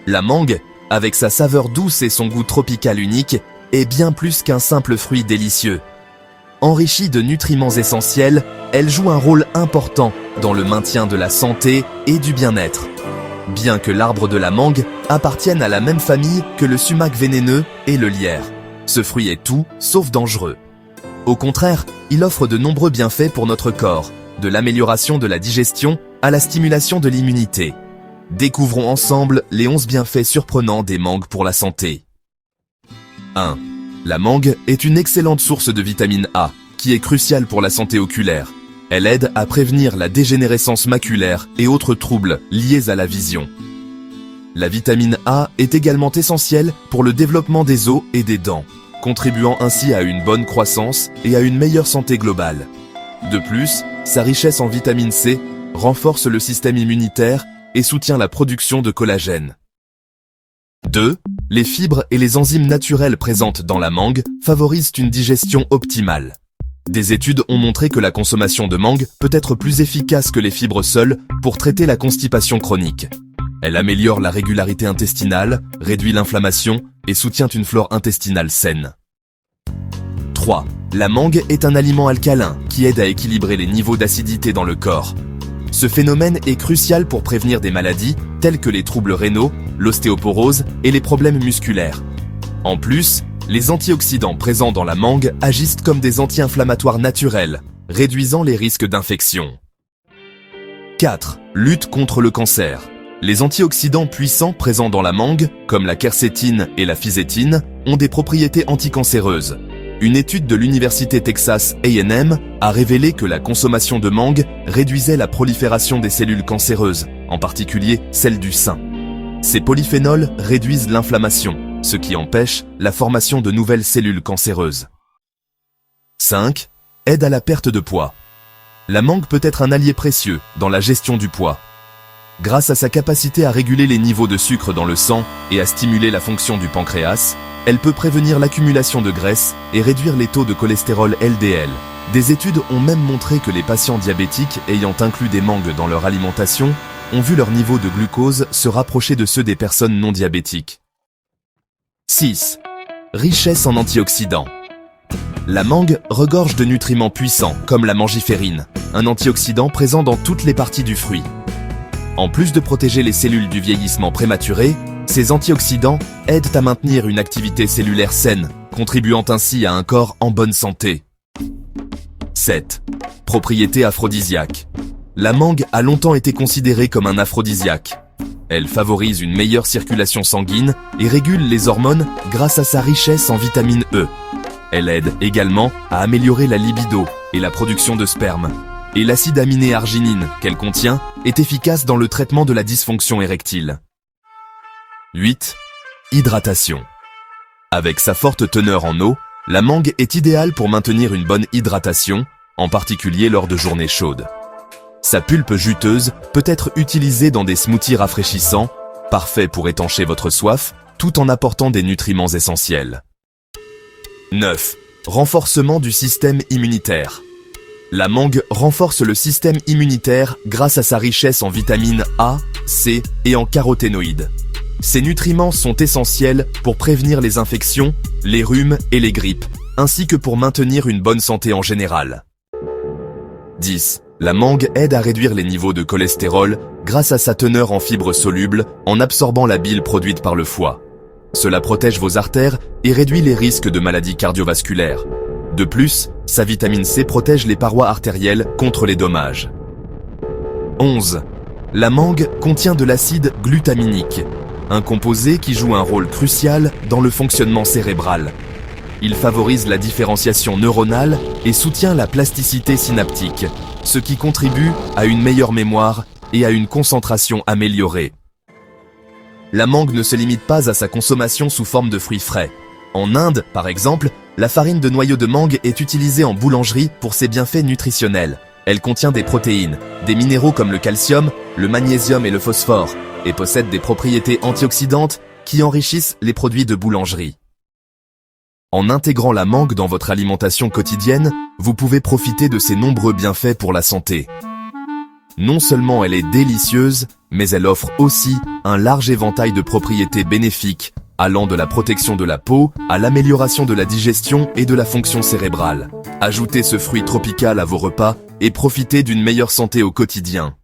La mangue, avec sa saveur douce et son goût tropical unique, est bien plus qu'un simple fruit délicieux. Enrichie de nutriments essentiels, elle joue un rôle important dans le maintien de la santé et du bien-être. Bien que l'arbre de la mangue appartienne à la même famille que le sumac vénéneux et le lierre, ce fruit est tout sauf dangereux. Au contraire, il offre de nombreux bienfaits pour notre corps, de l'amélioration de la digestion à la stimulation de l'immunité. Découvrons ensemble les 11 bienfaits surprenants des mangues pour la santé. 1. La mangue est une excellente source de vitamine A, qui est cruciale pour la santé oculaire. Elle aide à prévenir la dégénérescence maculaire et autres troubles liés à la vision. La vitamine A est également essentielle pour le développement des os et des dents, contribuant ainsi à une bonne croissance et à une meilleure santé globale. De plus, sa richesse en vitamine C renforce le système immunitaire et soutient la production de collagène. 2. Les fibres et les enzymes naturelles présentes dans la mangue favorisent une digestion optimale. Des études ont montré que la consommation de mangue peut être plus efficace que les fibres seules pour traiter la constipation chronique. Elle améliore la régularité intestinale, réduit l'inflammation et soutient une flore intestinale saine. 3. La mangue est un aliment alcalin qui aide à équilibrer les niveaux d'acidité dans le corps. Ce phénomène est crucial pour prévenir des maladies telles que les troubles rénaux, l'ostéoporose et les problèmes musculaires. En plus, les antioxydants présents dans la mangue agissent comme des anti-inflammatoires naturels, réduisant les risques d'infection. 4. Lutte contre le cancer. Les antioxydants puissants présents dans la mangue, comme la quercétine et la fisétine, ont des propriétés anticancéreuses. Une étude de l'université Texas A&M a révélé que la consommation de mangue réduisait la prolifération des cellules cancéreuses, en particulier celles du sein. Ces polyphénols réduisent l'inflammation, ce qui empêche la formation de nouvelles cellules cancéreuses. 5. Aide à la perte de poids. La mangue peut être un allié précieux dans la gestion du poids. Grâce à sa capacité à réguler les niveaux de sucre dans le sang et à stimuler la fonction du pancréas, elle peut prévenir l'accumulation de graisse et réduire les taux de cholestérol LDL. Des études ont même montré que les patients diabétiques ayant inclus des mangues dans leur alimentation ont vu leur niveau de glucose se rapprocher de ceux des personnes non diabétiques. 6. Richesse en antioxydants. La mangue regorge de nutriments puissants comme la mangiférine, un antioxydant présent dans toutes les parties du fruit. En plus de protéger les cellules du vieillissement prématuré, ces antioxydants aident à maintenir une activité cellulaire saine, contribuant ainsi à un corps en bonne santé. 7. Propriétés aphrodisiaques. La mangue a longtemps été considérée comme un aphrodisiaque. Elle favorise une meilleure circulation sanguine et régule les hormones grâce à sa richesse en vitamine E. Elle aide également à améliorer la libido et la production de sperme. Et l'acide aminé arginine qu'elle contient est efficace dans le traitement de la dysfonction érectile. 8. Hydratation. Avec sa forte teneur en eau, la mangue est idéale pour maintenir une bonne hydratation, en particulier lors de journées chaudes. Sa pulpe juteuse peut être utilisée dans des smoothies rafraîchissants, parfait pour étancher votre soif, tout en apportant des nutriments essentiels. 9. Renforcement du système immunitaire. La mangue renforce le système immunitaire grâce à sa richesse en vitamines A, C et en caroténoïdes. Ces nutriments sont essentiels pour prévenir les infections, les rhumes et les grippes, ainsi que pour maintenir une bonne santé en général. 10. La mangue aide à réduire les niveaux de cholestérol grâce à sa teneur en fibres solubles en absorbant la bile produite par le foie. Cela protège vos artères et réduit les risques de maladies cardiovasculaires. De plus, sa vitamine C protège les parois artérielles contre les dommages. 11. La mangue contient de l'acide glutaminique, un composé qui joue un rôle crucial dans le fonctionnement cérébral. Il favorise la différenciation neuronale et soutient la plasticité synaptique, ce qui contribue à une meilleure mémoire et à une concentration améliorée. La mangue ne se limite pas à sa consommation sous forme de fruits frais. En Inde, par exemple, la farine de noyau de mangue est utilisée en boulangerie pour ses bienfaits nutritionnels. Elle contient des protéines, des minéraux comme le calcium, le magnésium et le phosphore, et possède des propriétés antioxydantes qui enrichissent les produits de boulangerie. En intégrant la mangue dans votre alimentation quotidienne, vous pouvez profiter de ses nombreux bienfaits pour la santé. Non seulement elle est délicieuse, mais elle offre aussi un large éventail de propriétés bénéfiques, allant de la protection de la peau à l'amélioration de la digestion et de la fonction cérébrale. Ajoutez ce fruit tropical à vos repas et profitez d'une meilleure santé au quotidien.